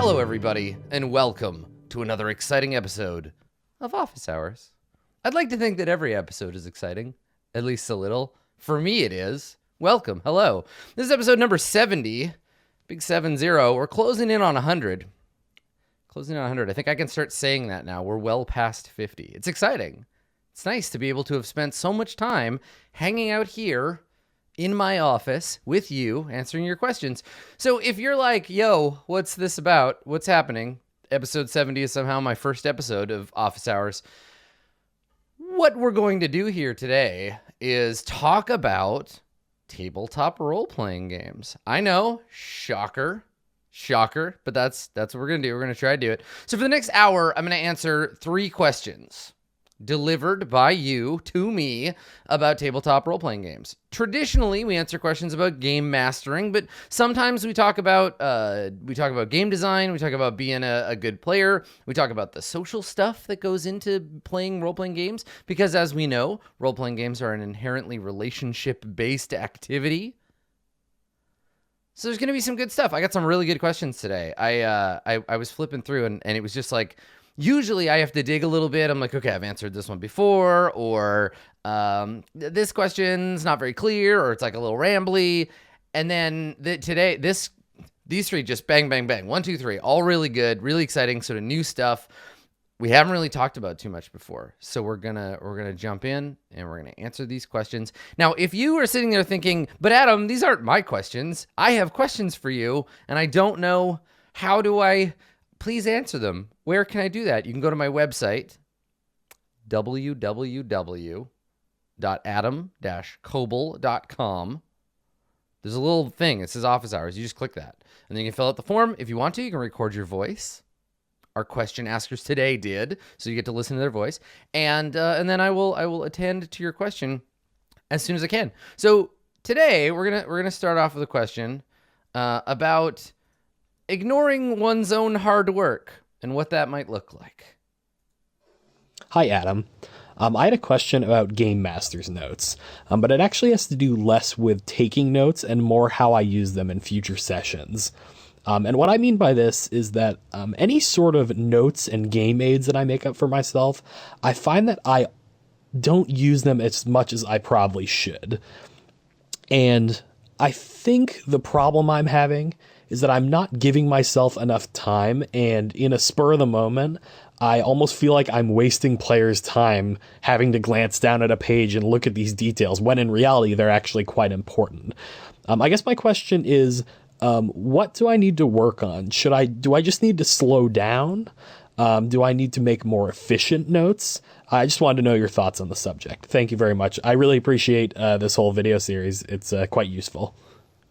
Hello, everybody, and welcome to another exciting episode of Office Hours. I'd like to think that every episode is exciting, at least a little. For me, it is. Welcome. Hello. This is episode number 70, big 70. We're closing in on 100. I think I can start saying that now. We're well past 50. It's exciting. It's nice to be able to have spent so much time hanging out here in my office with you, answering your questions. So if you're like, yo, what's this about? What's happening? Episode 70 is somehow my first episode of Office Hours. What we're going to do here today is talk about tabletop role-playing games. I know, shocker, but that's what we're going to do. We're going to try to do it. So for the next hour, I'm going to answer 3 questions delivered by you to me about tabletop role-playing games. Traditionally, we answer questions about game mastering, but sometimes we talk about game design, we talk about being a good player, we talk about the social stuff that goes into playing role-playing games, because as we know, role-playing games are an inherently relationship-based activity. So there's going to be some good stuff. I got some really good questions today. I was flipping through and it was just like, usually I have to dig a little bit. I'm like, okay, I've answered this one before, or this question's not very clear, or it's like a little rambly. And then today, these 3 just bang, bang, bang. 1, 2, 3, all really good, really exciting, sort of new stuff we haven't really talked about too much before. So we're gonna jump in and we're gonna answer these questions. Now, if you are sitting there thinking, but Adam, these aren't my questions. I have questions for you, and I don't know how do I please answer them. Where can I do that? You can go to my website, www.adam-koble.com. There's a little thing. It says Office Hours. You just click that. And then you can fill out the form. If you want to, you can record your voice. Our question askers today did, so you get to listen to their voice. And then I will attend to your question as soon as I can. So today we're gonna start off with a question about ignoring one's own hard work and what that might look like. Hi, Adam. I had a question about Game Master's notes, but it actually has to do less with taking notes and more how I use them in future sessions. And what I mean by this is that any sort of notes and game aids that I make up for myself, I find that I don't use them as much as I probably should. And I think the problem I'm having is that I'm not giving myself enough time, and in a spur of the moment, I almost feel like I'm wasting players' time having to glance down at a page and look at these details, when in reality, they're actually quite important. I guess my question is, what do I need to work on? Do I just need to slow down? Do I need to make more efficient notes? I just wanted to know your thoughts on the subject. Thank you very much. I really appreciate this whole video series. It's quite useful.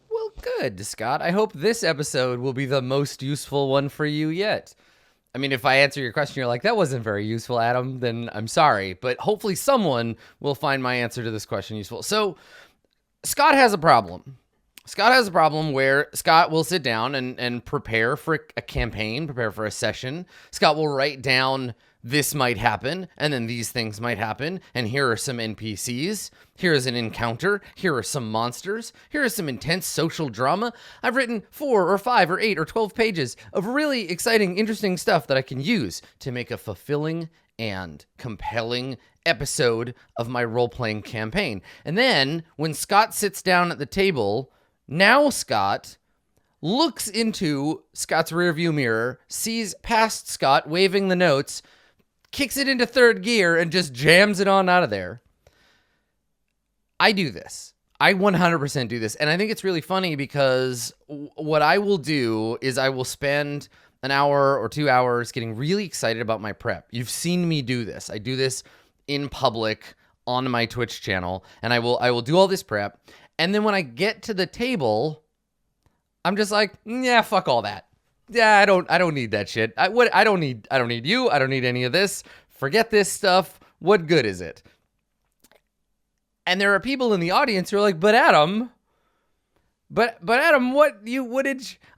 Well, good, Scott. I hope this episode will be the most useful one for you yet. I mean, if I answer your question, you're like, that wasn't very useful, Adam, then I'm sorry. But hopefully someone will find my answer to this question useful. So Scott has a problem. Scott has a problem where Scott will sit down and prepare for a campaign, prepare for a session. Scott will write down, this might happen, and then these things might happen, and here are some NPCs, here is an encounter, here are some monsters, here is some intense social drama. I've written 4 or 5 or 8 or 12 pages of really exciting, interesting stuff that I can use to make a fulfilling and compelling episode of my role-playing campaign. And then, when Scott sits down at the table, now Scott looks into Scott's rearview mirror, sees past Scott waving the notes, kicks it into 3rd gear, and just jams it on out of there. I do this. I 100% do this. And I think it's really funny because what I will do is I will spend an hour or 2 hours getting really excited about my prep. You've seen me do this. I do this in public on my Twitch channel, and I will do all this prep. And then when I get to the table, I'm just like, yeah, fuck all that. Yeah, I don't need that shit. I don't need you. I don't need any of this. Forget this stuff. What good is it? And there are people in the audience who are like, but Adam,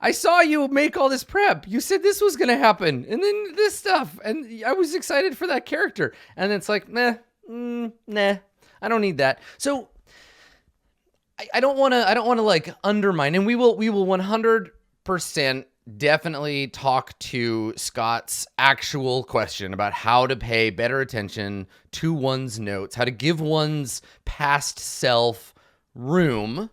I saw you make all this prep. You said this was going to happen, and then this stuff, and I was excited for that character. And it's like, nah, I don't need that. So I don't want to like undermine, and we will 100% definitely talk to Scott's actual question about how to pay better attention to one's notes, how to give one's past self room.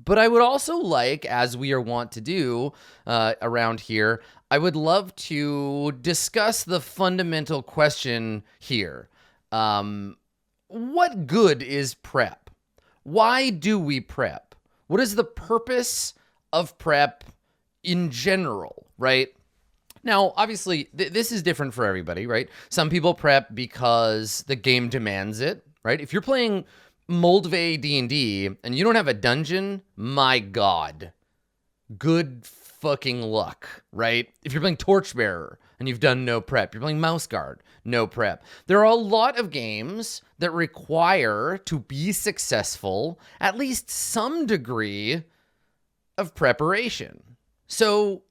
But I would also like, as we are wont to do around here, I would love to discuss the fundamental question here. What good is prep? Why do we prep? What is the purpose of prep in general, right? Now, obviously, this is different for everybody, right? Some people prep because the game demands it, right? If you're playing Moldvay D&D and you don't have a dungeon, my God, good fucking luck, right? If you're playing Torchbearer and you've done no prep, you're playing Mouse Guard, no prep. There are a lot of games that require, to be successful, at least some degree of preparation. So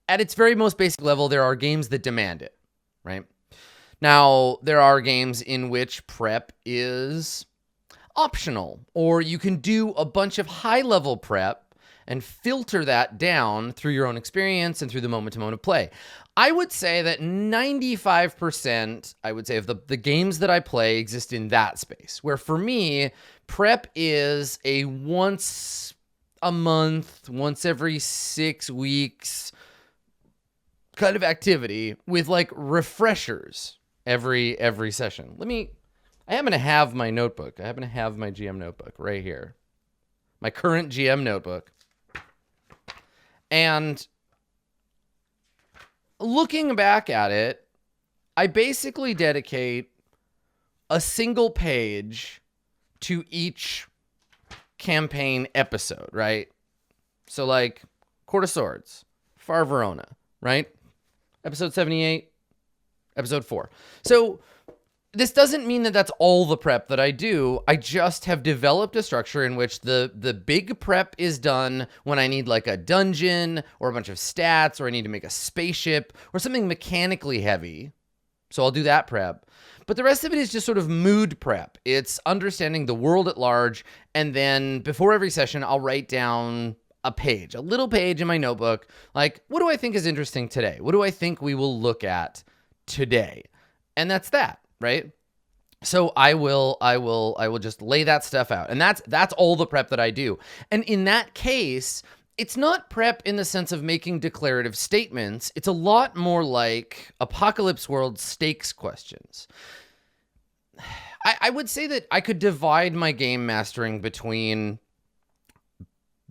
at its very most basic level, there are games that demand it, right? Now, there are games in which prep is optional, or you can do a bunch of high-level prep and filter that down through your own experience and through the moment-to-moment play. I would say that 95%, I would say, of the games that I play exist in that space, where for me, prep is a once a month, once every 6 weeks kind of activity with like refreshers every session. I happen to have my notebook. I happen to have my GM notebook right here. My current GM notebook. And looking back at it, I basically dedicate a single page to each campaign episode, right? So like Court of Swords, Far Verona, right? Episode 78, episode 4. So this doesn't mean that that's all the prep that I do. I just have developed a structure in which the big prep is done when I need like a dungeon or a bunch of stats, or I need to make a spaceship or something mechanically heavy. So I'll do that prep. But the rest of it is just sort of mood prep. It's understanding the world at large. And then before every session, I'll write down a little page in my notebook. Like, what do I think is interesting today? What do I think we will look at today? And that's that. Right? So I will just lay that stuff out. And that's all the prep that I do. And in that case, it's not prep in the sense of making declarative statements. It's a lot more like Apocalypse World stakes questions. I would say that I could divide my game mastering between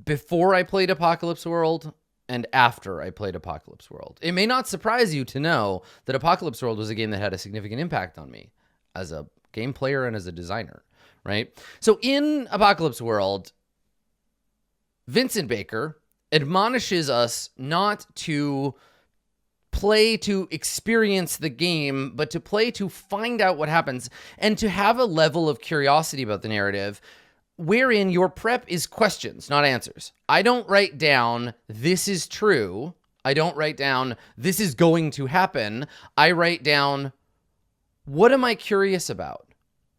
before I played Apocalypse World and after I played Apocalypse World. It may not surprise you to know that Apocalypse World was a game that had a significant impact on me as a game player and as a designer, right? So in Apocalypse World, Vincent Baker admonishes us not to play to experience the game, but to play to find out what happens and to have a level of curiosity about the narrative wherein your prep is questions, not answers. I don't write down, this is true. I don't write down, this is going to happen. I write down, what am I curious about?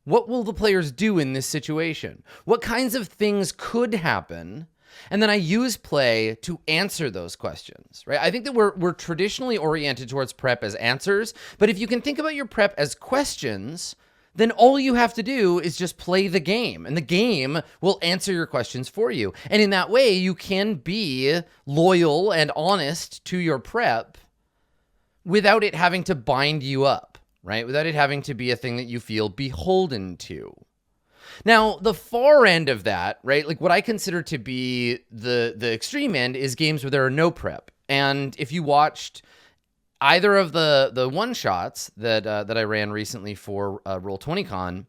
What will the players do in this situation? What kinds of things could happen? And then I use play to answer those questions, right? I think that we're traditionally oriented towards prep as answers, but if you can think about your prep as questions, then all you have to do is just play the game, and the game will answer your questions for you. And in that way, you can be loyal and honest to your prep without it having to bind you up, right? Without it having to be a thing that you feel beholden to. Now, the far end of that, right? Like what I consider to be the extreme end is games where there are no prep. And if you watched either of the one-shots that I ran recently for Roll20Con,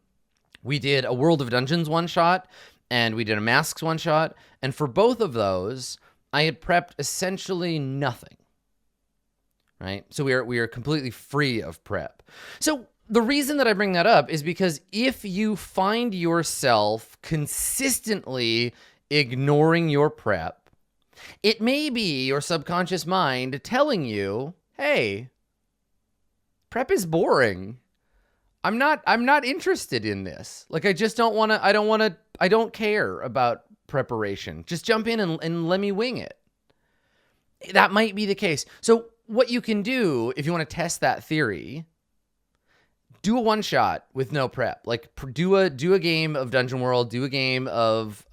we did a World of Dungeons one-shot, and we did a Masks one-shot, and for both of those, I had prepped essentially nothing, right? So we are completely free of prep. So the reason that I bring that up is because if you find yourself consistently ignoring your prep, it may be your subconscious mind telling you, hey, prep is boring. I'm not interested in this. Like, I just don't want to, I don't care about preparation. Just jump in and let me wing it. that might be the case. So what you can do if you want to test that theory, do a one shot with no prep. Like do a game of Dungeon World, do a game of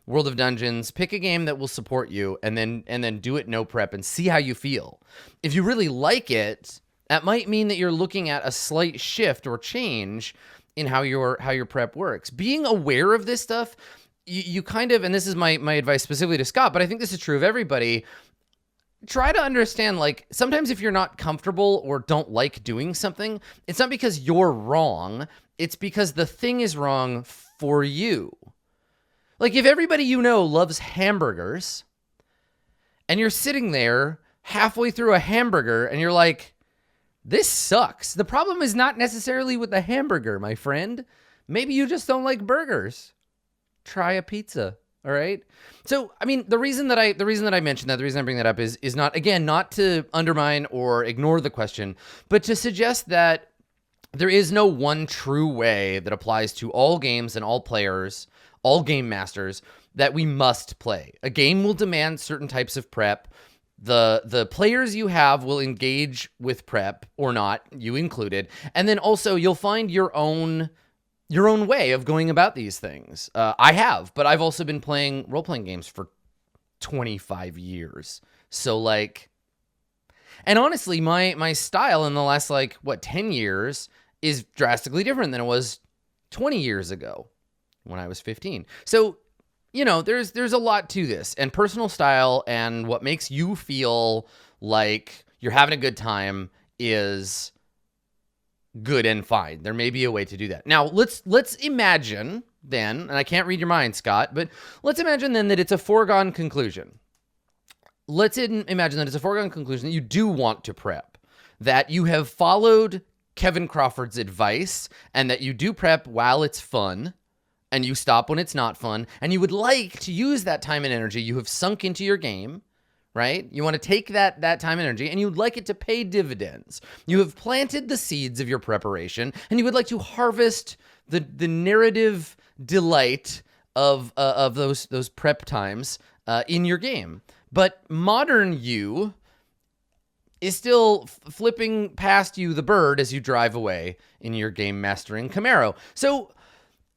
World of Dungeons, pick a game that will support you, and then do it no prep and see how you feel. If you really like it, that might mean that you're looking at a slight shift or change in how your prep works. Being aware of this stuff, you kind of, and this is my advice specifically to Scott, but I think this is true of everybody. Try to understand, like, sometimes if you're not comfortable or don't like doing something, it's not because you're wrong. It's because the thing is wrong for you. Like, if everybody you know loves hamburgers and you're sitting there halfway through a hamburger and you're like, this sucks. The problem is not necessarily with the hamburger, my friend. Maybe you just don't like burgers. Try a pizza. All right. So, I mean, the reason that I mentioned that, the reason I bring that up is not, again, not to undermine or ignore the question, but to suggest that there is no one true way that applies to all games and all players, all game masters, that we must play. A game will demand certain types of prep. The players you have will engage with prep or not, you included. And then also you'll find your own way of going about these things. I have, but I've also been playing role-playing games for 25 years. So, like, and honestly, my style in the last, 10 years is drastically different than it was 20 years ago when I was 15. So, there's a lot to this, and personal style and what makes you feel like you're having a good time is good and fine. There may be a way to do that. Now, let's imagine then, and I can't read your mind, Scott, but let's imagine then that it's a foregone conclusion. Let's imagine that it's a foregone conclusion that you do want to prep, that you have followed Kevin Crawford's advice, and that you do prep while it's fun, and you stop when it's not fun, and you would like to use that time and energy you have sunk into your game, right? You want to take that time and energy, and you'd like it to pay dividends. You have planted the seeds of your preparation, and you would like to harvest the narrative delight of those prep times in your game. But modern you is still flipping past you the bird as you drive away in your game mastering Camaro. So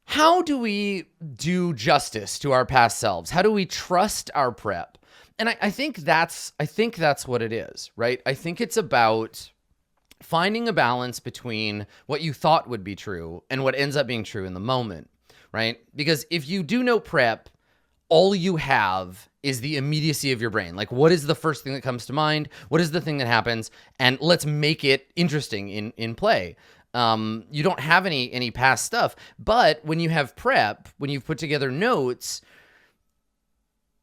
how do we do justice to our past selves? How do we trust our prep? And I think that's what it is, right? I think it's about finding a balance between what you thought would be true and what ends up being true in the moment, right? Because if you do no prep, all you have is the immediacy of your brain. Like, what is the first thing that comes to mind? What is the thing that happens? And let's make it interesting in play. You don't have any past stuff, but when you have prep, when you've put together notes,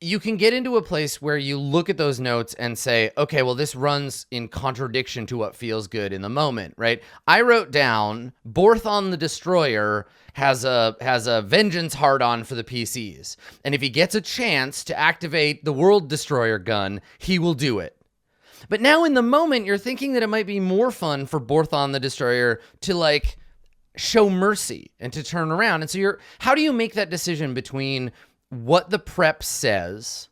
you can get into a place where you look at those notes and say, okay, well, this runs in contradiction to what feels good in the moment, right? I wrote down Borthon the Destroyer has a vengeance hard-on for the PCs. And if he gets a chance to activate the World Destroyer gun, he will do it. But now in the moment, you're thinking that it might be more fun for Borthon the Destroyer to, show mercy and to turn around. And so how do you make that decision between what the prep says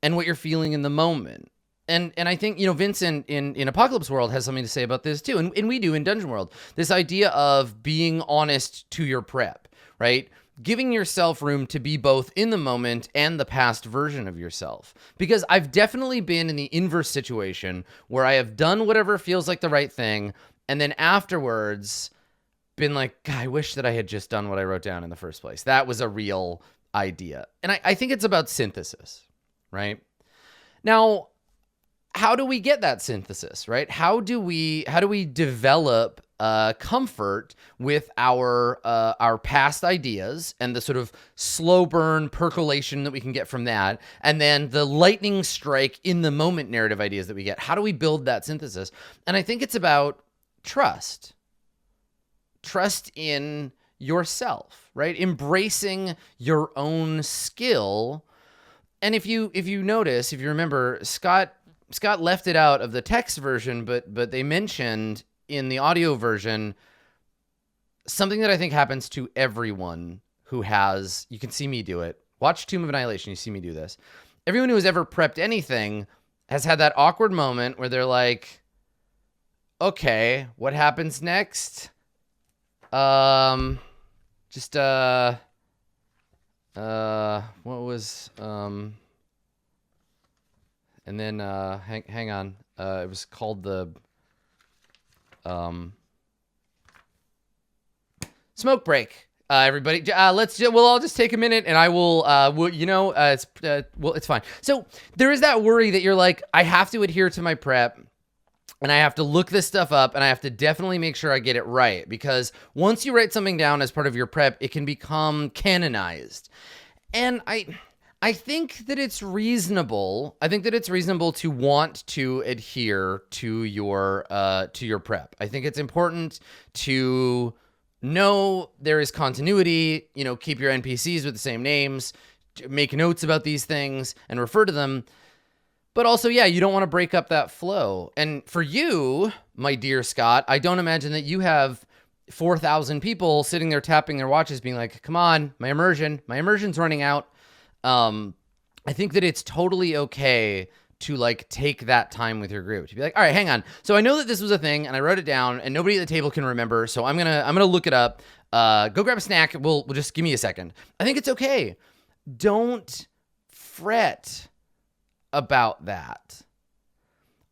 and what you're feeling in the moment? And I think, Vincent in Apocalypse World has something to say about this too. And we do in Dungeon World, this idea of being honest to your prep, right? Giving yourself room to be both in the moment and the past version of yourself. Because I've definitely been in the inverse situation where I have done whatever feels like the right thing, and then afterwards been like, God, I wish that I had just done what I wrote down in the first place. That was a real idea. And I think it's about synthesis, right? Now, how do we get that synthesis, right? How do we develop comfort with our past ideas and the sort of slow burn percolation that we can get from that, and then the lightning strike in the moment narrative ideas that we get? How do we build that synthesis? And I think it's about trust in yourself, right? Embracing your own skill. And if you notice, if you remember, Scott left it out of the text version, but they mentioned in the audio version something that I think happens to everyone who has, you can see me do it. Watch Tomb of Annihilation, you see me do this. everyone who has ever prepped anything has had that awkward moment where they're like, okay, what happens next? What was, and then, hang on. It was called the, smoke break. Everybody, we'll all just take a minute and I will, it's fine. So there is that worry that you're like, I have to adhere to my prep and I have to look this stuff up and I have to definitely make sure I get it right, because once you write something down as part of your prep, it can become canonized. And I think that it's reasonable. I think that it's reasonable to want to adhere to your prep. I think it's important to know there is continuity, keep your NPCs with the same names, make notes about these things and refer to them. But also, yeah, you don't want to break up that flow. And for you, my dear Scott, I don't imagine that you have 4,000 people sitting there tapping their watches being like, come on, my immersion's running out. I think that it's totally okay to like take that time with your group to be like, all right, hang on. So I know that this was a thing and I wrote it down and nobody at the table can remember. So I'm going to look it up. Go grab a snack. We'll just give me a second. I think it's okay. Don't fret about that.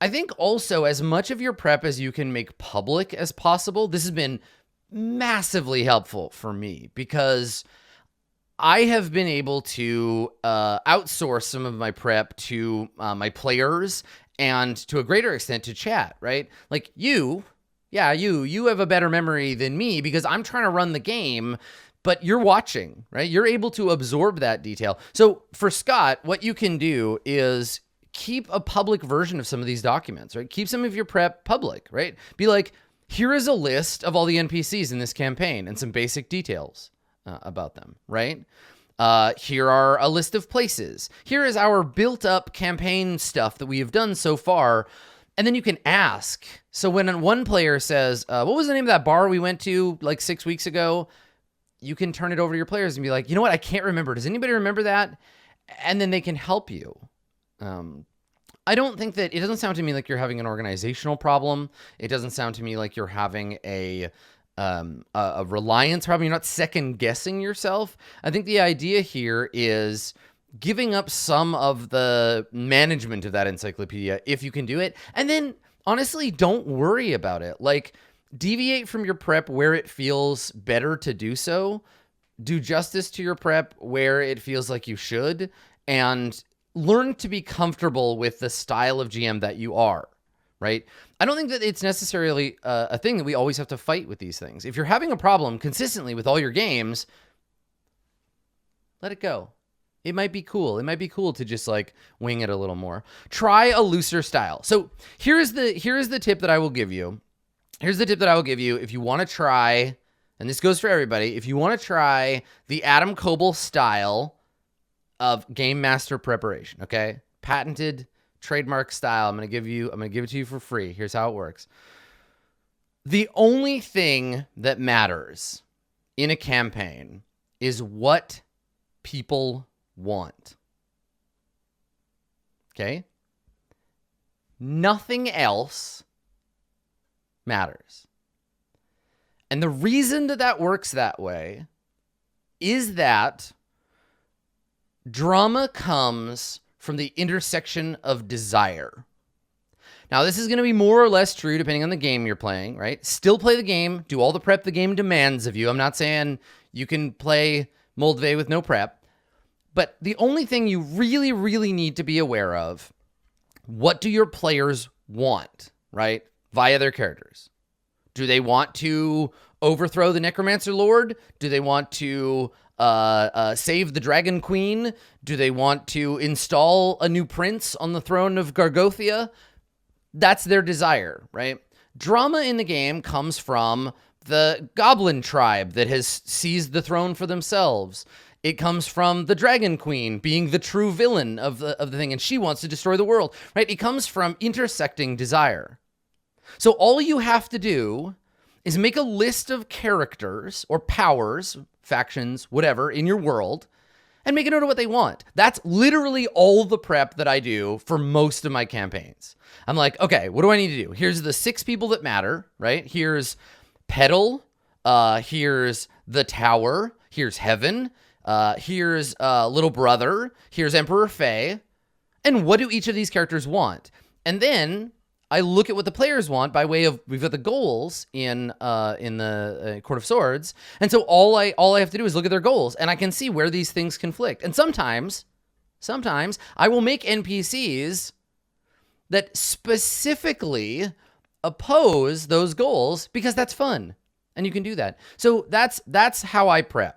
I think also, as much of your prep as you can make public as possible, this has been massively helpful for me, because I have been able to outsource some of my prep to my players and to a greater extent to chat, right? Like you have a better memory than me because I'm trying to run the game, but you're watching, right? You're able to absorb that detail. So for Scott, what you can do is keep a public version of some of these documents, right? Keep some of your prep public, right? Be like, here is a list of all the NPCs in this campaign and some basic details about them, right? Here are a list of places. Here is our built up campaign stuff that we have done so far. And then you can ask. So when one player says, what was the name of that bar we went to like 6 weeks ago? You can turn it over to your players and be like, you know what? I can't remember. Does anybody remember that? And then they can help you. I don't think that, it doesn't sound to me like you're having an organizational problem. It doesn't sound to me like you're having a reliance problem. You're not second guessing yourself. I think the idea here is giving up some of the management of that encyclopedia if you can do it. And then honestly, don't worry about it. Like, deviate from your prep where it feels better to do so. Do justice to your prep where it feels like you should, and learn to be comfortable with the style of GM that you are, right? I don't think that it's necessarily a thing that we always have to fight with these things. If you're having a problem consistently with all your games, let it go. It might be cool. It might be cool to just like wing it a little more. Try a looser style. So here's the tip that I will give you. Here's the tip that I will give you if you want to try, and this goes for everybody, if you want to try the Adam Koebel style of game master preparation, okay? Patented trademark style. I'm going to give it to you for free. Here's how it works. The only thing that matters in a campaign is what people want. Okay? Nothing else matters. And the reason that that works that way is that drama comes from the intersection of desire. Now, this is going to be more or less true depending on the game you're playing, right? Still play the game, do all the prep the game demands of you. I'm not saying you can play Moldvay with no prep, but the only thing you really, really need to be aware of, what do your players want, right? Via their characters. Do they want to overthrow the Necromancer Lord? Do they want to save the Dragon Queen? Do they want to install a new prince on the throne of Gargothia? That's their desire, right? Drama in the game comes from the Goblin tribe that has seized the throne for themselves. It comes from the Dragon Queen being the true villain of the thing, and she wants to destroy the world, right? It comes from intersecting desire. So all you have to do is make a list of characters or powers, factions, whatever, in your world, and make a note of what they want. That's literally all the prep that I do for most of my campaigns. I'm like, okay, what do I need to do? Here's the 6 people that matter, right? Here's Petal. Here's the Tower. Here's Heaven. Here's Little Brother. Here's Emperor Faye. And what do each of these characters want? And then I look at what the players want by way of, we've got the goals in the Court of Swords. And so all I have to do is look at their goals, and I can see where these things conflict. And sometimes I will make NPCs that specifically oppose those goals because that's fun. And you can do that. So that's how I prep.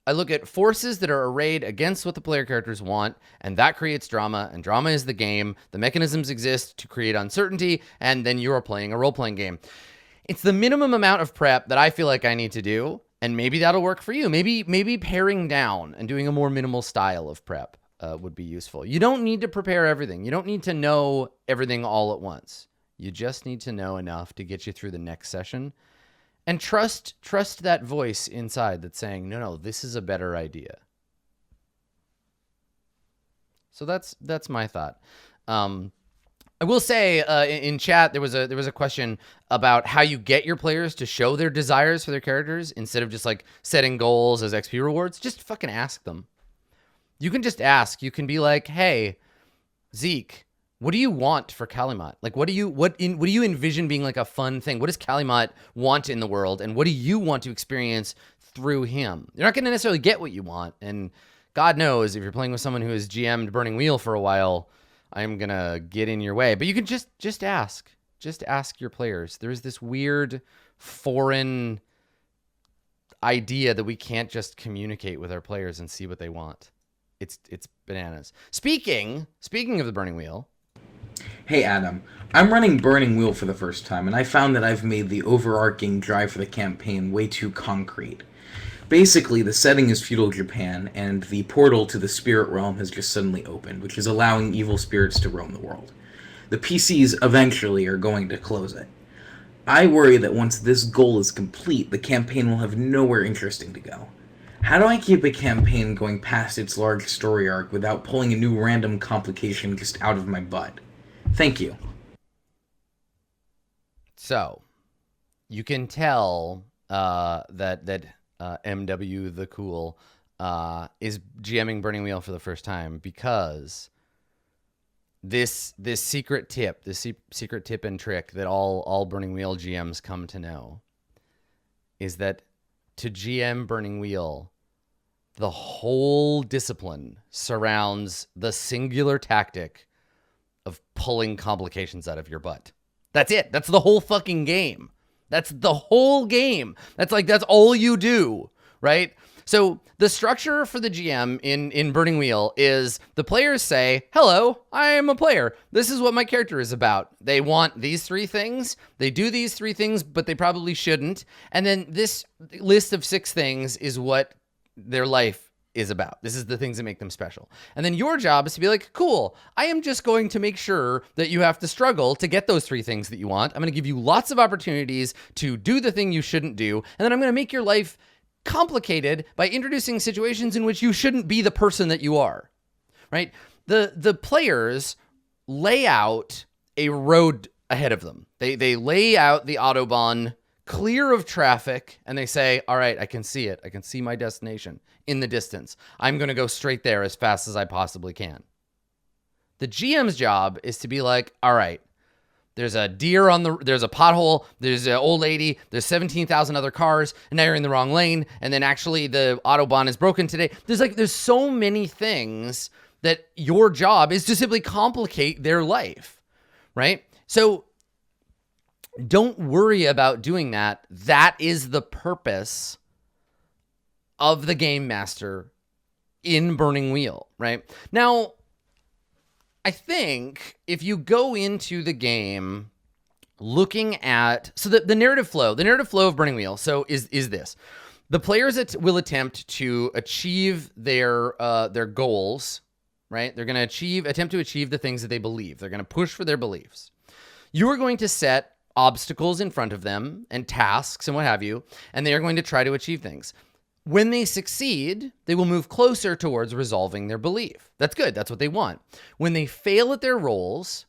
I look at forces that are arrayed against what the player characters want, and that creates drama, and drama is the game. The mechanisms exist to create uncertainty, and then you're playing a role-playing game. It's the minimum amount of prep that I feel like I need to do, and maybe that'll work for you. Maybe paring down and doing a more minimal style of prep would be useful. You don't need to prepare everything. You don't need to know everything all at once. You just need to know enough to get you through the next session. And trust that voice inside that's saying, no, this is a better idea. So that's my thought. I will say in chat there was a question about how you get your players to show their desires for their characters instead of just like setting goals as XP rewards. Just fucking ask them. You can just ask. You can be like, hey, Zeke, what do you want for Calumet? Like, what do you envision being like a fun thing? What does Calumet want in the world? And what do you want to experience through him? You're not going to necessarily get what you want. And God knows if you're playing with someone who has GM'd Burning Wheel for a while, I'm going to get in your way. But you can just ask. Just ask your players. There's this weird foreign idea that we can't just communicate with our players and see what they want. It's bananas. Speaking of the Burning Wheel. Hey Adam, I'm running Burning Wheel for the first time, and I found that I've made the overarching drive for the campaign way too concrete. Basically, the setting is feudal Japan, and the portal to the spirit realm has just suddenly opened, which is allowing evil spirits to roam the world. The PCs eventually are going to close it. I worry that once this goal is complete, the campaign will have nowhere interesting to go. How do I keep a campaign going past its large story arc without pulling a new random complication just out of my butt? Thank you. So, you can tell that MW the Cool is GMing Burning Wheel for the first time because this secret tip and trick that all Burning Wheel GMs come to know is that to GM Burning Wheel, the whole discipline surrounds the singular tactic of pulling complications out of your butt. That's it. That's the whole fucking game. That's the whole game. That's all you do, right? So the structure for the GM in Burning Wheel is the players say, hello, I am a player. This is what my character is about. They want these 3 things. They do these 3 things, but they probably shouldn't. And then this list of 6 things is what their life is about. This is the things that make them special. And then your job is to be like, cool, I am just going to make sure that you have to struggle to get those 3 things that you want. I'm going to give you lots of opportunities to do the thing you shouldn't do. And then I'm going to make your life complicated by introducing situations in which you shouldn't be the person that you are, right? The players lay out a road ahead of them. They lay out the Autobahn clear of traffic, and they say, all right, I can see it. I can see my destination in the distance. I'm going to go straight there as fast as I possibly can. The GM's job is to be like, all right, there's a deer there's a pothole, there's an old lady, there's 17,000 other cars, and now you're in the wrong lane, and then actually the Autobahn is broken today. There's so many things that your job is to simply complicate their life, right? So don't worry about doing that. That is the purpose of the Game Master in Burning Wheel, right? Now, I think if you go into the game looking at, so the narrative flow of Burning Wheel, so is this. The players will attempt to achieve their goals, right? They're going to attempt to achieve the things that they believe. They're going to push for their beliefs. You are going to set obstacles in front of them and tasks and what have you, and they are going to try to achieve things. When they succeed, they will move closer towards resolving their belief. That's good. That's what they want. When they fail at their roles,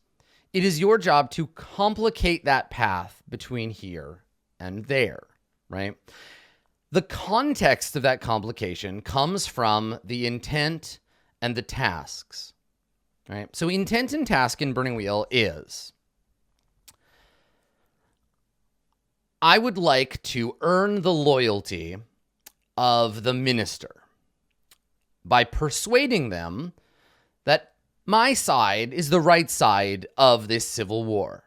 it is your job to complicate that path between here and there, right? The context of that complication comes from the intent and the tasks, right? So intent and task in Burning Wheel is, I would like to earn the loyalty of the minister by persuading them that my side is the right side of this civil war.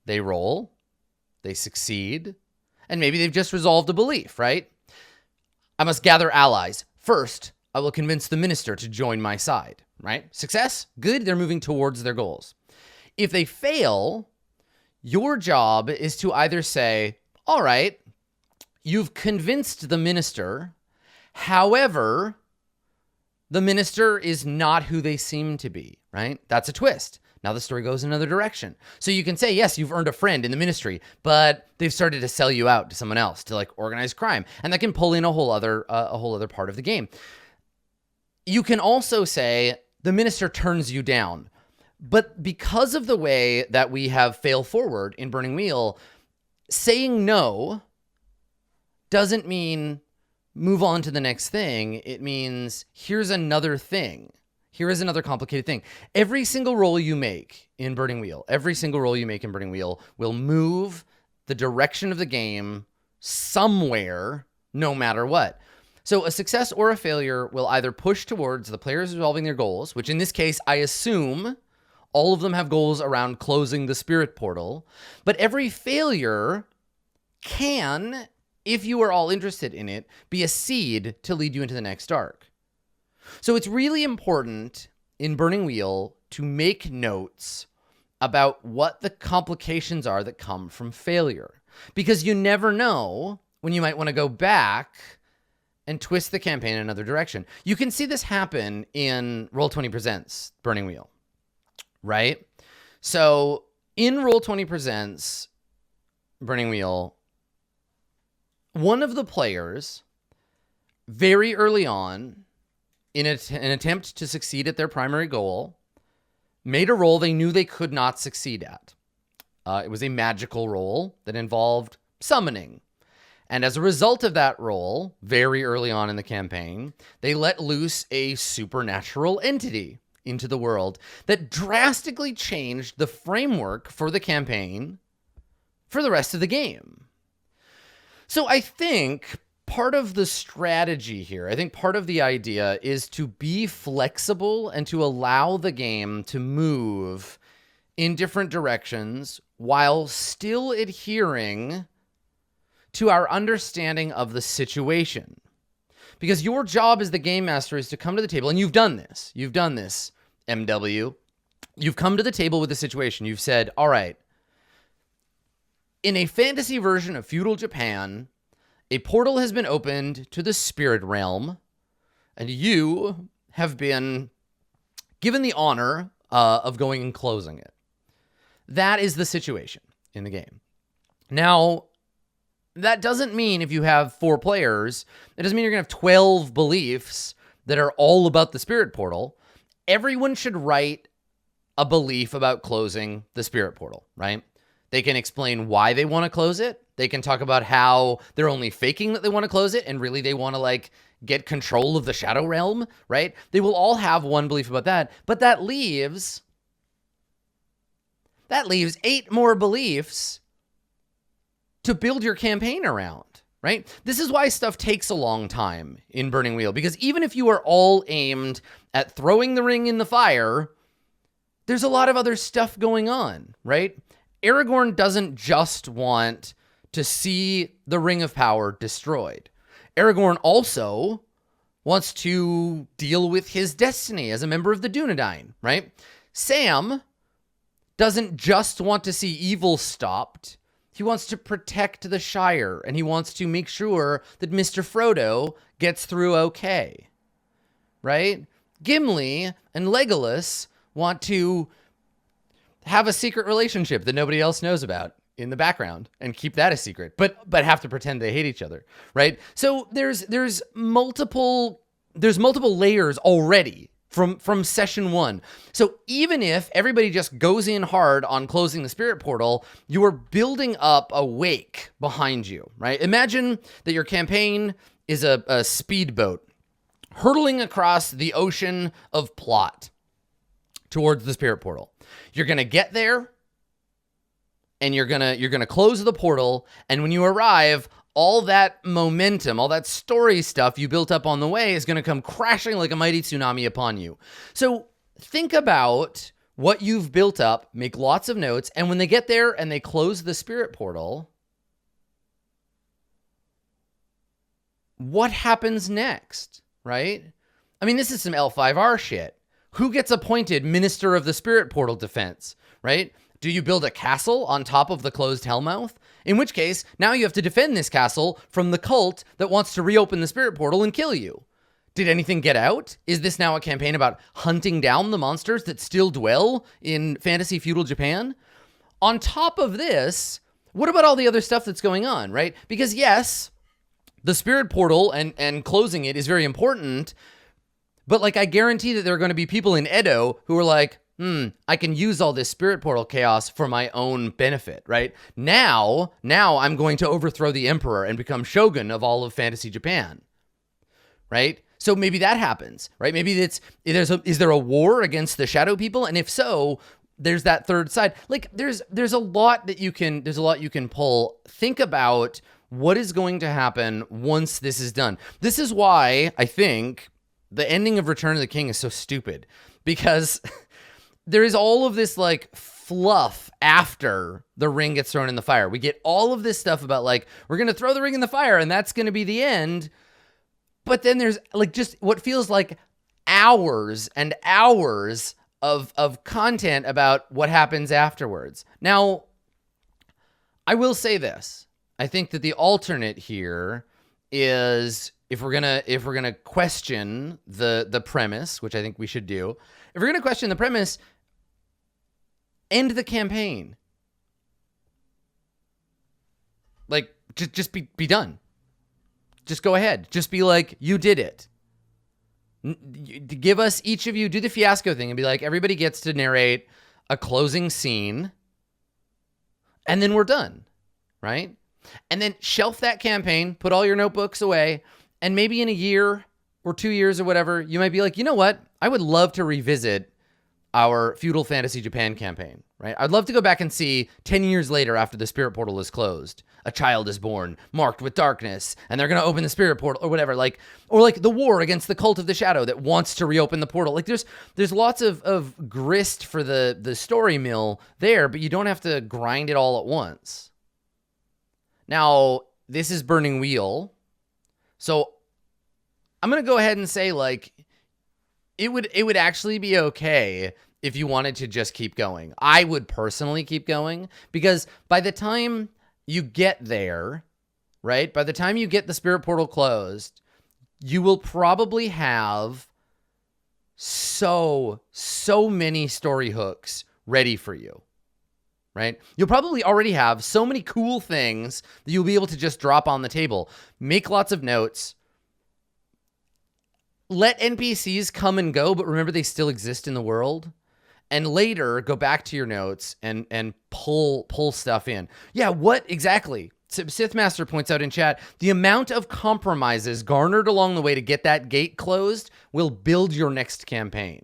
They roll, they succeed, and maybe they've just resolved a belief, right? I must gather allies. First, I will convince the minister to join my side, right? Success? Good, they're moving towards their goals. If they fail, your job is to either say, all right, you've convinced the minister. However, the minister is not who they seem to be, right? That's a twist. Now the story goes another direction. So you can say, yes, you've earned a friend in the ministry, but they've started to sell you out to someone else, to like organized crime. And that can pull in a whole other part of the game. You can also say the minister turns you down. But because of the way that we have fail forward in Burning Wheel, saying no doesn't mean move on to the next thing. It means here's another thing. Here is another complicated thing. Every single roll you make in Burning Wheel, will move the direction of the game somewhere, no matter what. So a success or a failure will either push towards the players resolving their goals, which in this case, I assume all of them have goals around closing the spirit portal. But every failure can, if you are all interested in it, be a seed to lead you into the next arc. So it's really important in Burning Wheel to make notes about what the complications are that come from failure, because you never know when you might want to go back and twist the campaign in another direction. You can see this happen in Roll20 Presents Burning Wheel, right? So in Roll20 Presents Burning Wheel, one of the players very early on, in an attempt to succeed at their primary goal, made a roll they knew they could not succeed at. It was a magical roll that involved summoning. And as a result of that roll, very early on in the campaign, they let loose a supernatural entity into the world that drastically changed the framework for the campaign for the rest of the game. So I think part of the strategy here, I think part of the idea is to be flexible and to allow the game to move in different directions while still adhering to our understanding of the situation. Because your job as the game master is to come to the table, and you've done this, MW. You've come to the table with the situation. You've said, all right, in a fantasy version of feudal Japan, a portal has been opened to the spirit realm, and you have been given the honor of going and closing it. That is the situation in the game. Now, that doesn't mean if you have 4 players, it doesn't mean you're going to have 12 beliefs that are all about the spirit portal. Everyone should write a belief about closing the spirit portal, right? They can explain why they want to close it. They can talk about how they're only faking that they want to close it and really they want to like get control of the shadow realm, right? They will all have one belief about that, but that leaves 8 more beliefs to build your campaign around, right? This is why stuff takes a long time in Burning Wheel, because even if you are all aimed at throwing the ring in the fire, there's a lot of other stuff going on, right? Aragorn doesn't just want to see the Ring of Power destroyed. Aragorn also wants to deal with his destiny as a member of the Dunedain, right? Sam doesn't just want to see evil stopped. He wants to protect the Shire, and he wants to make sure that Mr. Frodo gets through okay, right? Gimli and Legolas want to have a secret relationship that nobody else knows about in the background and keep that a secret, but have to pretend they hate each other, right? So there's multiple layers already from session 1. So even if everybody just goes in hard on closing the spirit portal, you are building up a wake behind you, right? Imagine that your campaign is a speedboat hurtling across the ocean of plot towards the spirit portal. You're going to get there and you're going to close the portal, and when you arrive, all that momentum, all that story stuff you built up on the way is going to come crashing like a mighty tsunami upon you. So think about what you've built up, make lots of notes, and when they get there and they close the spirit portal, what happens next, right? I mean, this is some L5R shit. Who gets appointed Minister of the Spirit Portal Defense, right? Do you build a castle on top of the closed Hellmouth? In which case, now you have to defend this castle from the cult that wants to reopen the spirit portal and kill you. Did anything get out? Is this now a campaign about hunting down the monsters that still dwell in fantasy feudal Japan? On top of this, what about all the other stuff that's going on, right? Because yes, the spirit portal and closing it is very important, but like I guarantee that there are going to be people in Edo who are like, I can use all this spirit portal chaos for my own benefit, right? Now I'm going to overthrow the emperor and become shogun of all of fantasy Japan, right? So maybe that happens, right? Maybe is there a war against the shadow people? And if so, there's that third side. Like there's a lot you can pull. Think about what is going to happen once this is done. This is why I think the ending of Return of the King is so stupid, because there is all of this like fluff after the ring gets thrown in the fire. We get all of this stuff about like, we're going to throw the ring in the fire and that's going to be the end. But then there's like just what feels like hours and hours of content about what happens afterwards. Now, I will say this. I think that the alternate here is if we're gonna question the premise, which I think we should do, if we're gonna question the premise, end the campaign. Like just be done. Just go ahead. Just be like, you did it. Give us, each of you, do the fiasco thing and be like, everybody gets to narrate a closing scene, and then we're done, right? And then shelf that campaign, put all your notebooks away, and maybe in a year or 2 years or whatever, you might be like, you know what? I would love to revisit our Feudal Fantasy Japan campaign, right? I'd love to go back and see 10 years later after the spirit portal is closed, a child is born, marked with darkness, and they're going to open the spirit portal or whatever, like, or like the war against the cult of the shadow that wants to reopen the portal. Like there's lots of grist for the story mill there, but you don't have to grind it all at once. Now, this is Burning Wheel. So I'm going to go ahead and say, like, it would actually be okay if you wanted to just keep going. I would personally keep going, because by the time you get there, right? By the time you get the spirit portal closed, you will probably have so many story hooks ready for you. Right? You'll probably already have so many cool things that you'll be able to just drop on the table. Make lots of notes. Let NPCs come and go, but remember they still exist in the world. And later, go back to your notes and pull stuff in. Yeah, what exactly? Sith Master points out in chat, the amount of compromises garnered along the way to get that gate closed will build your next campaign.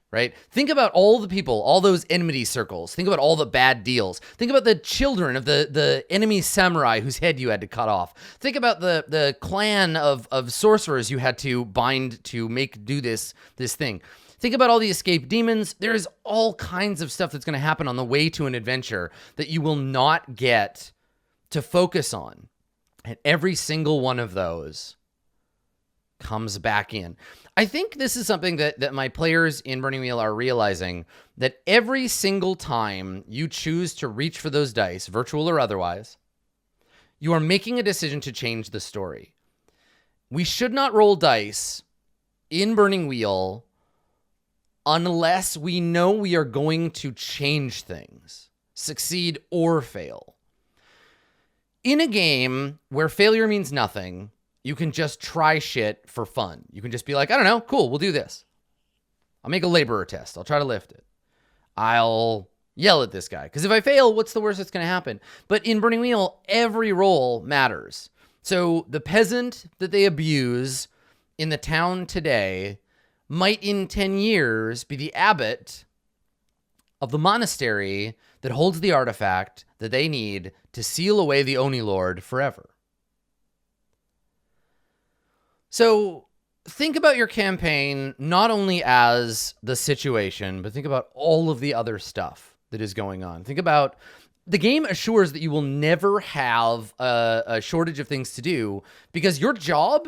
Right? Think about all the people, all those enmity circles. Think about all the bad deals. Think about the children of the enemy samurai whose head you had to cut off. Think about the clan of sorcerers you had to bind to do this thing. Think about all the escaped demons. There's all kinds of stuff that's going to happen on the way to an adventure that you will not get to focus on. And every single one of those comes back in. I think this is something that my players in Burning Wheel are realizing, that every single time you choose to reach for those dice, virtual or otherwise, you are making a decision to change the story. We should not roll dice in Burning Wheel unless we know we are going to change things. succeed or fail. In a game where failure means nothing, you can just try shit for fun. You can just be like, I don't know, cool, we'll do this. I'll make a laborer test. I'll try to lift it. I'll yell at this guy. Because if I fail, what's the worst that's going to happen? But in Burning Wheel, every roll matters. So the peasant that they abuse in the town today might in 10 years be the abbot of the monastery that holds the artifact that they need to seal away the Oni Lord forever. So think about your campaign not only as the situation, but think about all of the other stuff that is going on. Think about the game assures that you will never have a shortage of things to do because your job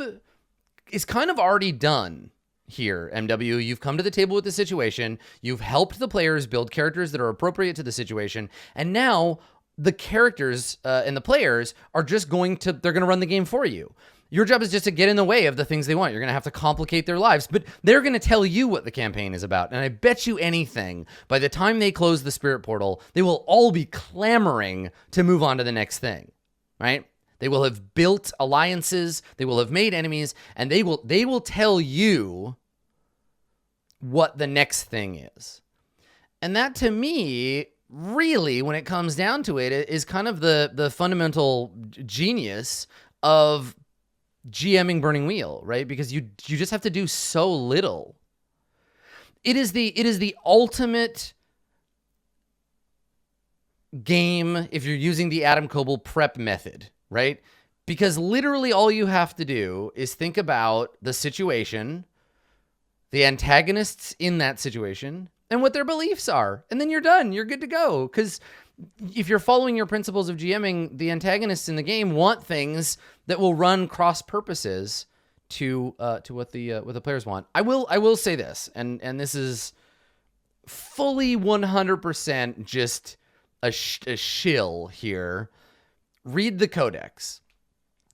is kind of already done here, MW. You've come to the table with the situation. You've helped the players build characters that are appropriate to the situation. And now the characters and the players are just they're going to run the game for you. Your job is just to get in the way of the things they want. You're going to have to complicate their lives, but they're going to tell you what the campaign is about. And I bet you anything, by the time they close the spirit portal, they will all be clamoring to move on to the next thing, right? They will have built alliances, they will have made enemies, and they will tell you what the next thing is. And that, to me, really, when it comes down to it, is kind of the fundamental genius of GMing Burning Wheel, right? Because you just have to do so little. It is the ultimate game if you're using the Adam Koebel prep method, right? Because literally all you have to do is think about the situation, the antagonists in that situation, and what their beliefs are. And then you're done. You're good to go. Because if you're following your principles of GMing, the antagonists in the game want things that will run cross purposes to what the players want. I will say this, and this is fully 100% just a shill here. Read the Codex.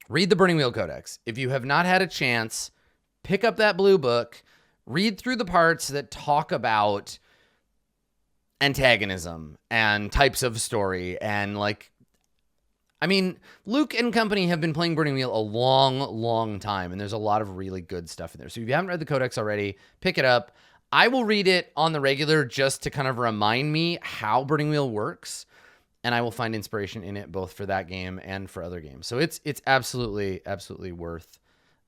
Read the Burning Wheel Codex. If you have not had a chance, pick up that blue book, read through the parts that talk about antagonism and types of story. And Luke and company have been playing Burning Wheel a long, long time, and there's a lot of really good stuff in there. So if you haven't read the Codex already, pick it up. I will read it on the regular just to kind of remind me how Burning Wheel works, and I will find inspiration in it both for that game and for other games. So it's absolutely worth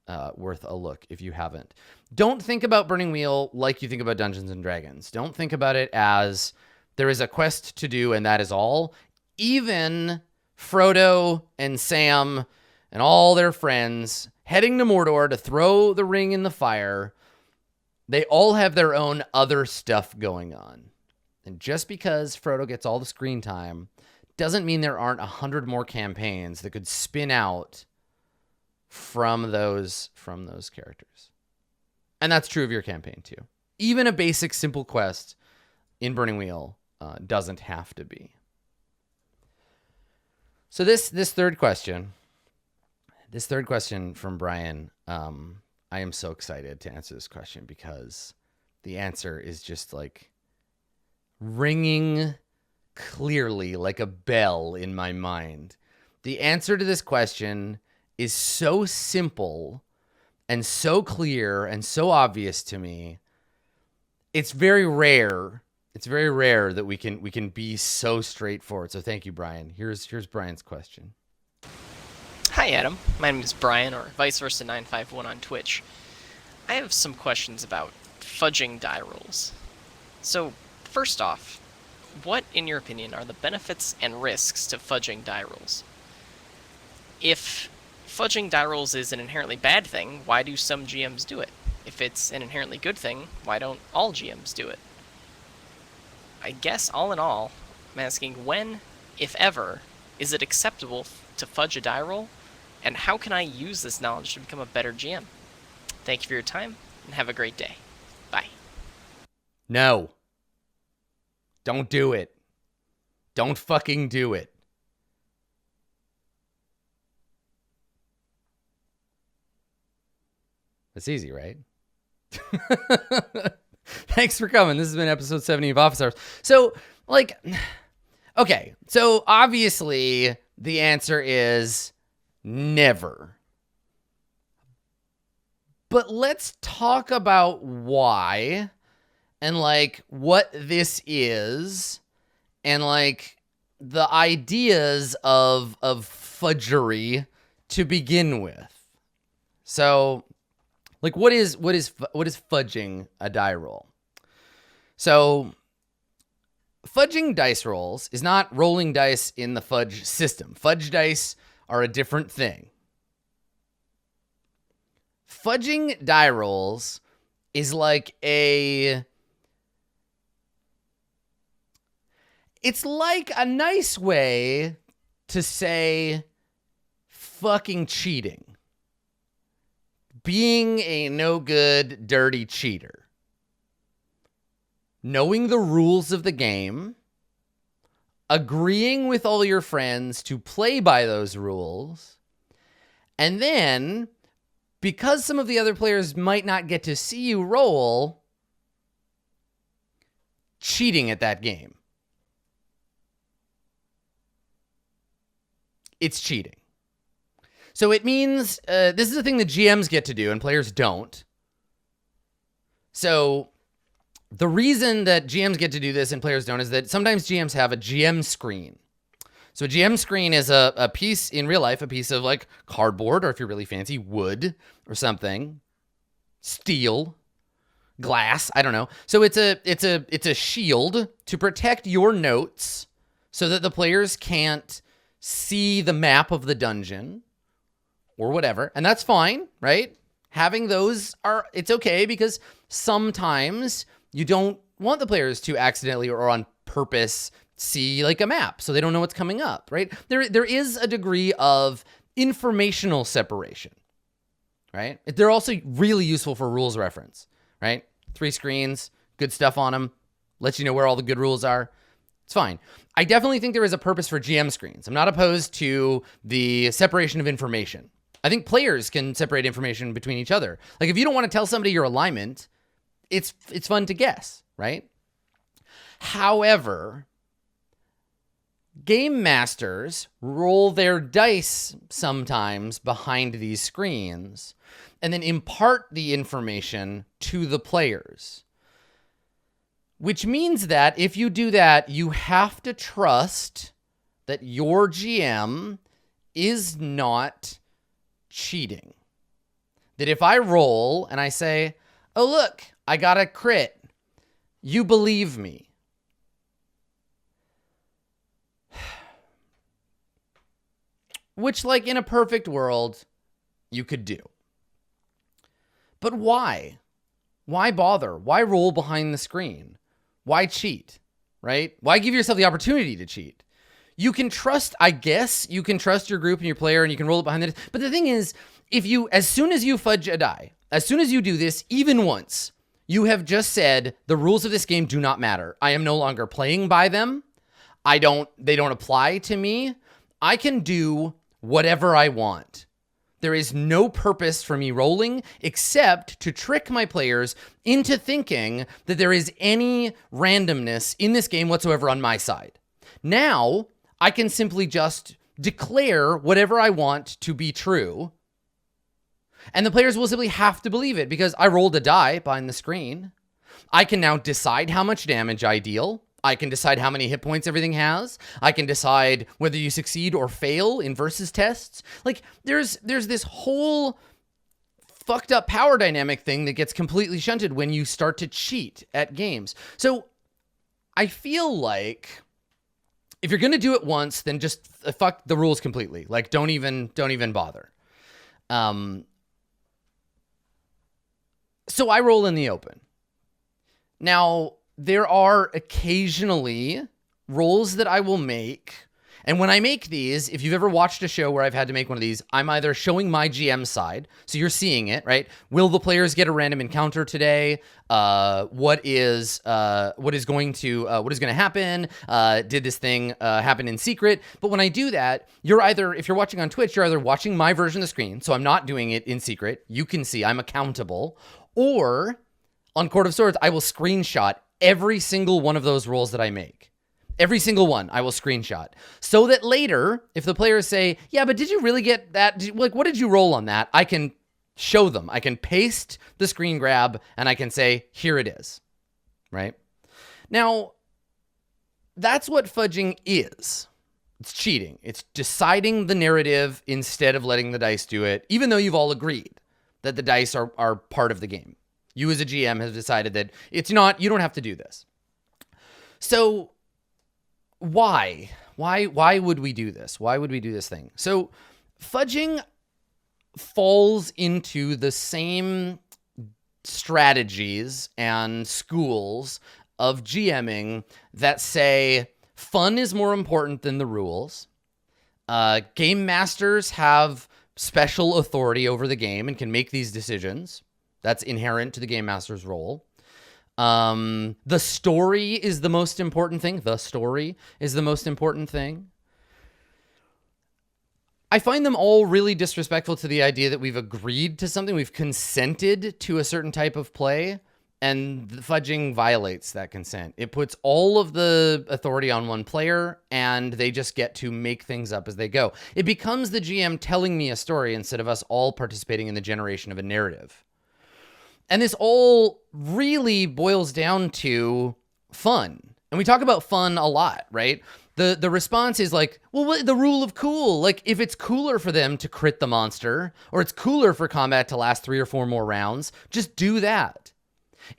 a look if you haven't. Don't think about Burning Wheel like you think about Dungeons and Dragons. Don't think about it as there is a quest to do and that is all. Even Frodo and Sam and all their friends heading to Mordor to throw the ring in the fire, they all have their own other stuff going on. And just because Frodo gets all the screen time doesn't mean there aren't 100 more campaigns that could spin out from those characters. And that's true of your campaign too. Even a basic simple quest in Burning Wheel doesn't have to be. So this third question from Brian, I am so excited to answer this question because the answer is just like ringing clearly like a bell in my mind. The answer to this question is so simple and so clear and so obvious to me. It's very rare. It's very rare that we can be so straightforward. So thank you, Brian. Here's Brian's question. Hi, Adam. My name is Brian, or vice versa 951 on Twitch. I have some questions about fudging die rolls. So, first off, what, in your opinion, are the benefits and risks to fudging die rolls? If fudging die rolls is an inherently bad thing, why do some GMs do it? If it's an inherently good thing, why don't all GMs do it? I guess, all in all, I'm asking when, if ever, is it acceptable to fudge a die roll? And how can I use this knowledge to become a better GM? Thank you for your time, and have a great day. Bye. No. Don't do it. Don't fucking do it. That's easy, right? Thanks for coming. This has been episode 70 of Office Hours. So, Okay, so obviously the answer is never. But let's talk about why and like what this is and like the ideas of fudgery to begin with. So like what is fudging a die roll? So fudging dice rolls is not rolling dice in the fudge system. Fudge dice are a different thing. Fudging die rolls is like it's like a nice way to say fucking cheating. Being a no good, dirty cheater. Knowing the rules of the game, agreeing with all your friends to play by those rules, and then, because some of the other players might not get to see you roll, cheating at that game. It's cheating. So it means, this is a thing that GMs get to do and players don't. So the reason that GMs get to do this and players don't is that sometimes GMs have a GM screen. So a GM screen is a piece in real life, a piece of like cardboard, or if you're really fancy, wood or something, steel, glass, I don't know. So it's a shield to protect your notes so that the players can't see the map of the dungeon or whatever. And that's fine, right? Having those it's okay because sometimes you don't want the players to accidentally or on purpose see like a map so they don't know what's coming up, right? There is a degree of informational separation, right? They're also really useful for rules reference, right? 3 screens, good stuff on them, lets you know where all the good rules are. It's fine. I definitely think there is a purpose for GM screens. I'm not opposed to the separation of information. I think players can separate information between each other. Like if you don't want to tell somebody your alignment, it's fun to guess, right? However, game masters roll their dice sometimes behind these screens and then impart the information to the players. Which means that if you do that, you have to trust that your GM is not cheating. That if I roll and I say, oh, look, I got a crit, you believe me. Which, like, in a perfect world, you could do. But why? Why bother? Why roll behind the screen? Why cheat, right? Why give yourself the opportunity to cheat? You can trust, I guess, you can trust your group and your player and you can roll it behind the... But the thing is, as soon as you fudge a die, as soon as you do this, even once, you have just said, the rules of this game do not matter. I am no longer playing by them. They don't apply to me. I can do whatever I want. There is no purpose for me rolling except to trick my players into thinking that there is any randomness in this game whatsoever on my side. Now, I can simply just declare whatever I want to be true, and the players will simply have to believe it because I rolled a die behind the screen. I can now decide how much damage I deal. I can decide how many hit points everything has. I can decide whether you succeed or fail in versus tests. Like, there's this whole fucked up power dynamic thing that gets completely shunted when you start to cheat at games. So I feel like if you're going to do it once, then just fuck the rules completely. Like, don't even bother. So I roll in the open. Now, there are occasionally rolls that I will make. And when I make these, if you've ever watched a show where I've had to make one of these, I'm either showing my GM side, so you're seeing it, right? Will the players get a random encounter today? What is going to happen? Did this thing happen in secret? But when I do that, if you're watching on Twitch, you're either watching my version of the screen, so I'm not doing it in secret. You can see I'm accountable. Or on Court of Swords, I will screenshot every single one of those rolls that I make. Every single one I will screenshot so that later, if the players say, yeah, but did you really get that? What did you roll on that? I can show them. I can paste the screen grab and I can say, here it is, right? Now, that's what fudging is. It's cheating. It's deciding the narrative instead of letting the dice do it, even though you've all agreed that the dice are part of the game. You as a GM have decided that it's not, you don't have to do this. So why would we do this? Why would we do this thing? So fudging falls into the same strategies and schools of GMing that say fun is more important than the rules. Game masters have special authority over the game and can make these decisions. That's inherent to the game master's role. The story is the most important thing. The story is the most important thing. I find them all really disrespectful to the idea that we've agreed to something, we've consented to a certain type of play, and the fudging violates that consent. It puts all of the authority on one player, and they just get to make things up as they go. It becomes the GM telling me a story instead of us all participating in the generation of a narrative. And this all really boils down to fun. And we talk about fun a lot, right? The response is like, well, the rule of cool. Like, if it's cooler for them to crit the monster, or it's cooler for combat to last 3 or 4 more rounds, just do that.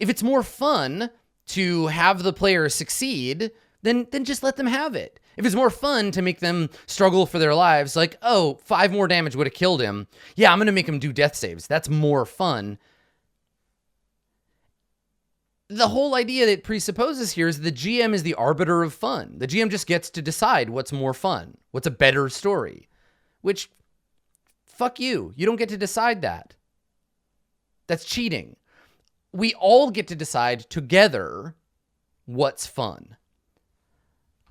If it's more fun to have the player succeed, then just let them have it. If it's more fun to make them struggle for their lives, like, oh, 5 more damage would have killed him. Yeah, I'm going to make him do death saves. That's more fun. The whole idea that presupposes here is the GM is the arbiter of fun. The GM just gets to decide what's more fun, what's a better story, which, fuck you. You don't get to decide that. That's cheating. We all get to decide together what's fun.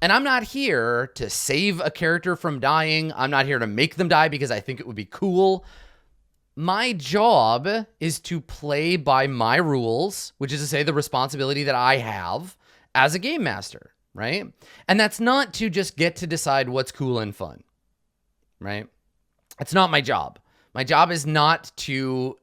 And I'm not here to save a character from dying. I'm not here to make them die because I think it would be cool. My job is to play by my rules, which is to say the responsibility that I have as a game master, right? And that's not to just get to decide what's cool and fun, right? It's not my job. My job is not to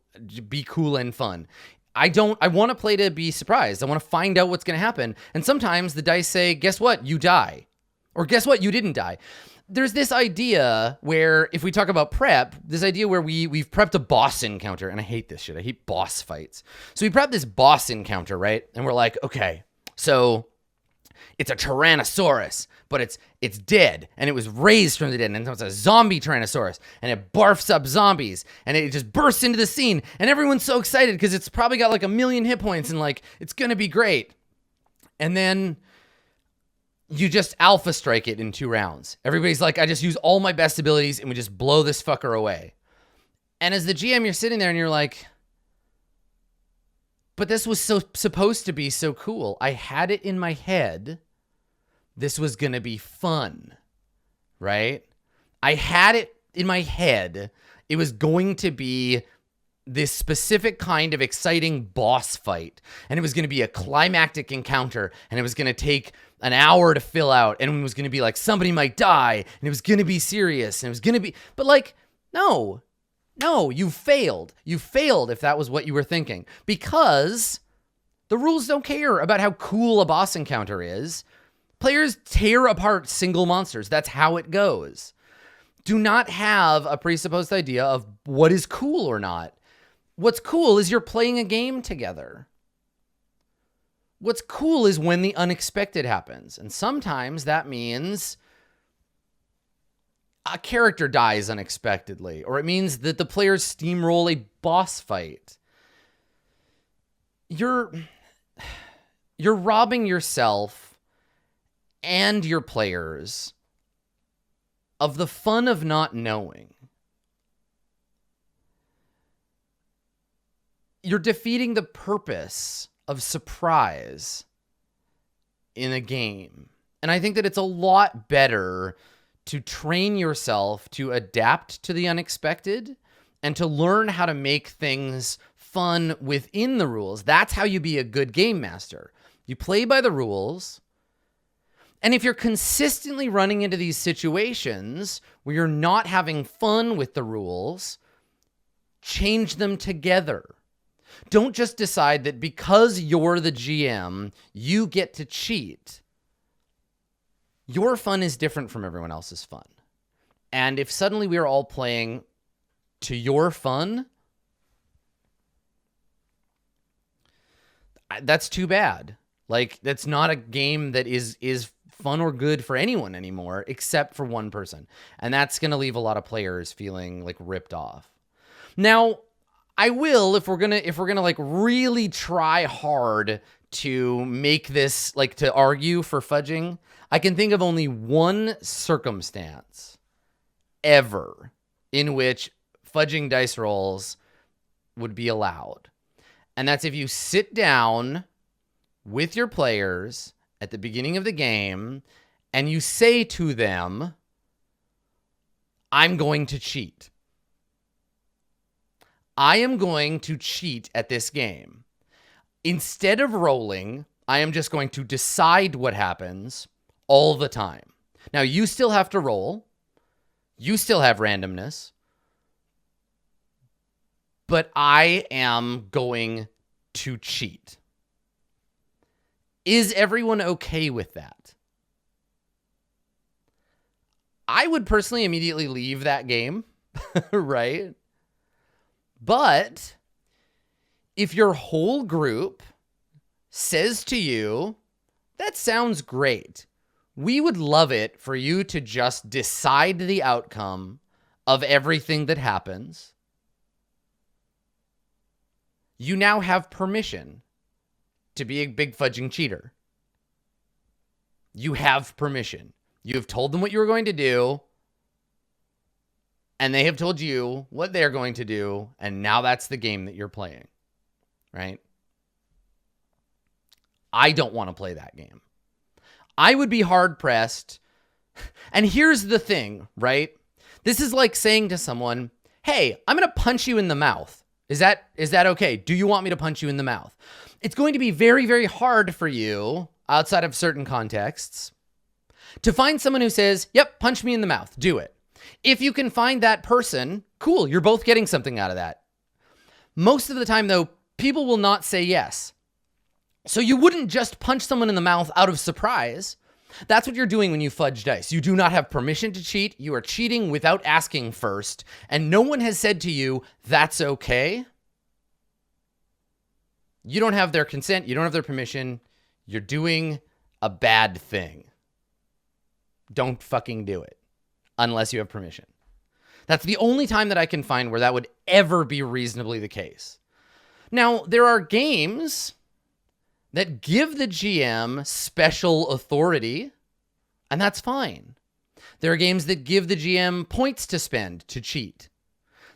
be cool and fun. I want to play to be surprised. I want to find out what's going to happen. And sometimes the dice say, guess what? You die. Or guess what? You didn't die. There's this idea where, if we talk about prep, this idea where we've prepped a boss encounter, and I hate this shit. I hate boss fights. So we prep this boss encounter, right? And we're like, okay, so it's a Tyrannosaurus, but it's dead, and it was raised from the dead, and it's a zombie Tyrannosaurus, and it barfs up zombies, and it just bursts into the scene, and everyone's so excited because it's probably got like 1,000,000 hit points, and like, it's gonna be great. And then you just alpha strike it in 2 rounds. Everybody's like, I just use all my best abilities and we just blow this fucker away. And as the GM, you're sitting there and you're like, but this was supposed to be so cool. I had it in my head. This was going to be fun, right? I had it in my head. It was going to be this specific kind of exciting boss fight. And it was going to be a climactic encounter. And it was going to take an hour to fill out, and it was going to be like somebody might die, and it was going to be serious, and it was going to be, but like, no, you failed. You failed if that was what you were thinking, because the rules don't care about how cool a boss encounter is. Players tear apart single monsters. That's how it goes. Do not have a presupposed idea of what is cool or not. What's cool is you're playing a game together. What's cool is when the unexpected happens. And sometimes that means a character dies unexpectedly, or it means that the players steamroll a boss fight. You're robbing yourself and your players of the fun of not knowing. You're defeating the purpose of surprise in a game. And I think that it's a lot better to train yourself to adapt to the unexpected and to learn how to make things fun within the rules. That's how you be a good game master. You play by the rules, And if you're consistently running into these situations where you're not having fun with the rules, change them together. Don't just decide that because you're the GM, you get to cheat. Your fun is different from everyone else's fun. And if suddenly we are all playing to your fun, that's too bad. Like, that's not a game that is fun or good for anyone anymore, except for one person. And that's going to leave a lot of players feeling like ripped off. Now, I will, if we're gonna like really try hard to make this, like, to argue for fudging, I can think of only one circumstance ever in which fudging dice rolls would be allowed. And that's if you sit down with your players at the beginning of the game and you say to them, I'm going to cheat. I am going to cheat at this game. Instead of rolling, I am just going to decide what happens all the time. Now, you still have to roll. You still have randomness. But I am going to cheat. Is everyone okay with that? I would personally immediately leave that game, right? But if your whole group says to you, that sounds great, we would love it for you to just decide the outcome of everything that happens, you now have permission to be a big fudging cheater. You have permission. You have told them what you were going to do, and they have told you what they're going to do, and now that's the game that you're playing, right? I don't want to play that game. I would be hard-pressed. And here's the thing, right? This is like saying to someone, hey, I'm going to punch you in the mouth. Is that okay? Do you want me to punch you in the mouth? It's going to be very, very hard for you, outside of certain contexts, to find someone who says, yep, punch me in the mouth. Do it. If you can find that person, cool, you're both getting something out of that. Most of the time, though, people will not say yes. So you wouldn't just punch someone in the mouth out of surprise. That's what you're doing when you fudge dice. You do not have permission to cheat. You are cheating without asking first. And no one has said to you, that's okay. You don't have their consent. You don't have their permission. You're doing a bad thing. Don't fucking do it unless you have permission. That's the only time that I can find where that would ever be reasonably the case. Now, there are games that give the GM special authority, and that's fine. There are games that give the GM points to spend to cheat.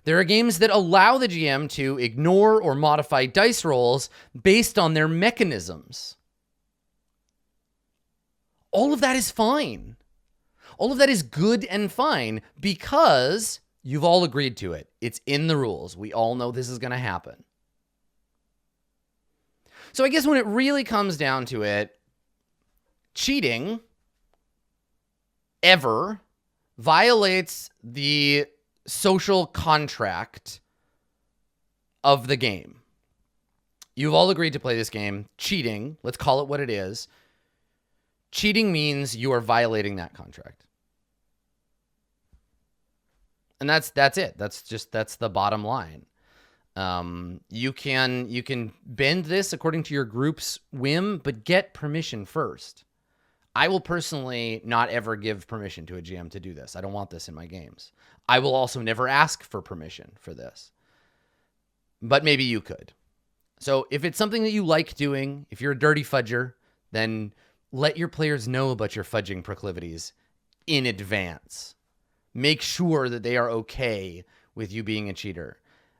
There are games that allow the GM to ignore or modify dice rolls based on their mechanisms. All of that is fine. All of that is good and fine because you've all agreed to it. It's in the rules. We all know this is going to happen. So I guess when it really comes down to it, cheating ever violates the social contract of the game. You've all agreed to play this game. Cheating, let's call it what it is. Cheating means you are violating that contract. And that's it. That's the bottom line. You can bend this according to your group's whim, but get permission first. I will personally not ever give permission to a GM to do this. I don't want this in my games. I will also never ask for permission for this. But maybe you could. So if it's something that you like doing, if you're a dirty fudger, then let your players know about your fudging proclivities in advance. Make sure that they are okay with you being a cheater.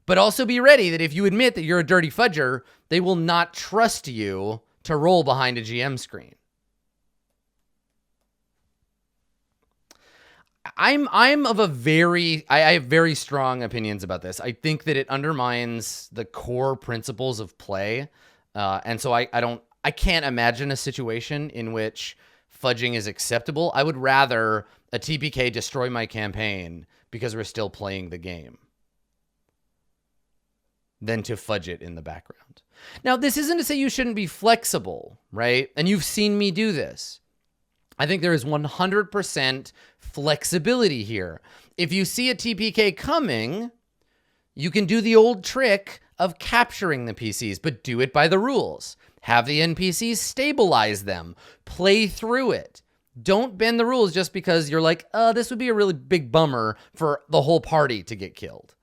But also be ready that if you admit that you're a dirty fudger, they will not trust you to roll behind a GM screen. I have very strong opinions about this. I think that it undermines the core principles of play. And so I can't imagine a situation in which fudging is acceptable. I would rather a TPK destroy my campaign because we're still playing the game than to fudge it in the background. Now, this isn't to say you shouldn't be flexible, right? And you've seen me do this. I think there is 100% flexibility here. If you see a TPK coming, you can do the old trick of capturing the PCs, but do it by the rules. Have the NPCs stabilize them. Play through it. Don't bend the rules just because you're like, this would be a really big bummer for the whole party to get killed.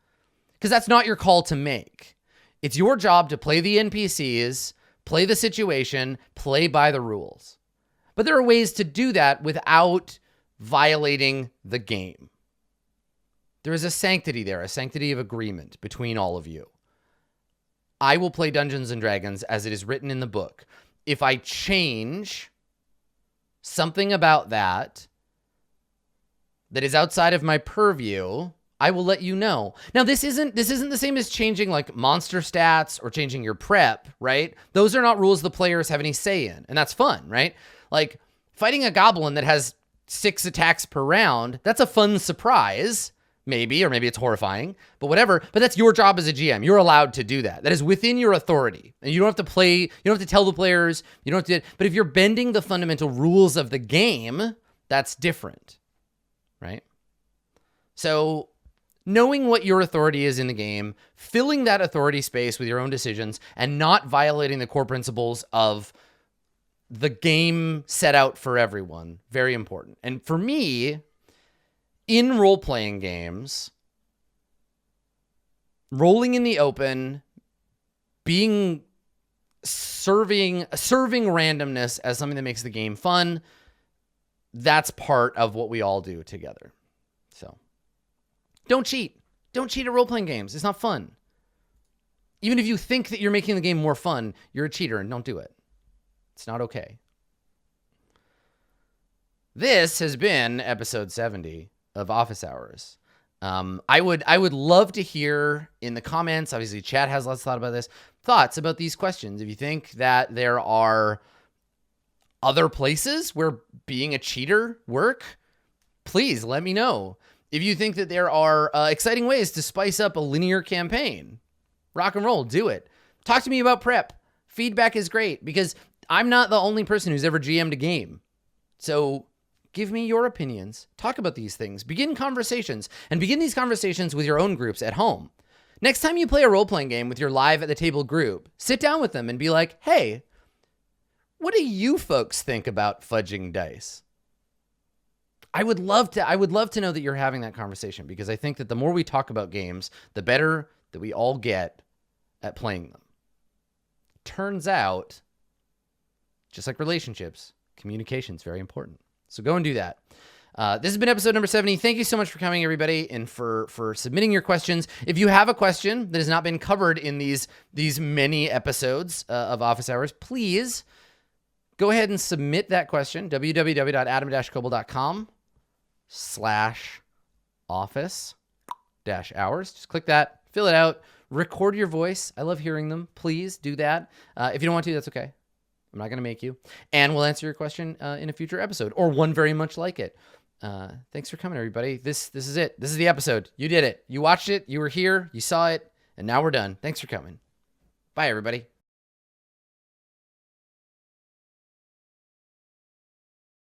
Because that's not your call to make. It's your job to play the NPCs, play the situation, play by the rules. But there are ways to do that without violating the game. There is a sanctity there, a sanctity of agreement between all of you. I will play Dungeons and Dragons as it is written in the book. If I change something about that is outside of my purview, I will let you know. Now, this isn't the same as changing like monster stats or changing your prep, right? Those are not rules the players have any say in, and that's fun, right? Like fighting a goblin that has 6 attacks per round, that's a fun surprise, maybe, or maybe it's horrifying, but whatever. But that's your job as a GM. You're allowed to do that. That is within your authority. And you don't have to play, you don't have to tell the players, you don't have to, but if you're bending the fundamental rules of the game, that's different, right? So knowing what your authority is in the game, filling that authority space with your own decisions, and not violating the core principles of the game set out for everyone, very important. And for me, in role-playing games, rolling in the open, serving randomness as something that makes the game fun, that's part of what we all do together. So don't cheat. Don't cheat at role-playing games. It's not fun. Even if you think that you're making the game more fun, you're a cheater and don't do it. It's not okay. This has been episode 70 of Office Hours. I would love to hear in the comments, obviously chat has lots of thought about this, thoughts about these questions. If you think that there are other places where being a cheater work, please let me know. If you think that there are exciting ways to spice up a linear campaign, rock and roll, do it. Talk to me about prep. Feedback is great because I'm not the only person who's ever GM'd a game. So give me your opinions. Talk about these things. Begin conversations, and begin these conversations with your own groups at home. Next time you play a role-playing game with your live at the table group, sit down with them and be like, hey, what do you folks think about fudging dice? I would love to know that you're having that conversation, because I think that the more we talk about games, the better that we all get at playing them. Turns out, just like relationships, communication is very important. So go and do that. This has been episode number 70. Thank you so much for coming, everybody, and for submitting your questions. If you have a question that has not been covered in these many episodes of Office Hours, please go ahead and submit that question. www.adam-koble.com/office-hours. Just click that, fill it out, record your voice. I love hearing them. Please do that. If you don't want to, that's okay. I'm not going to make you. And we'll answer your question in a future episode, or one very much like it. Thanks for coming, everybody. This is it. This is the episode. You did it. You watched it. You were here. You saw it. And now we're done. Thanks for coming. Bye, everybody.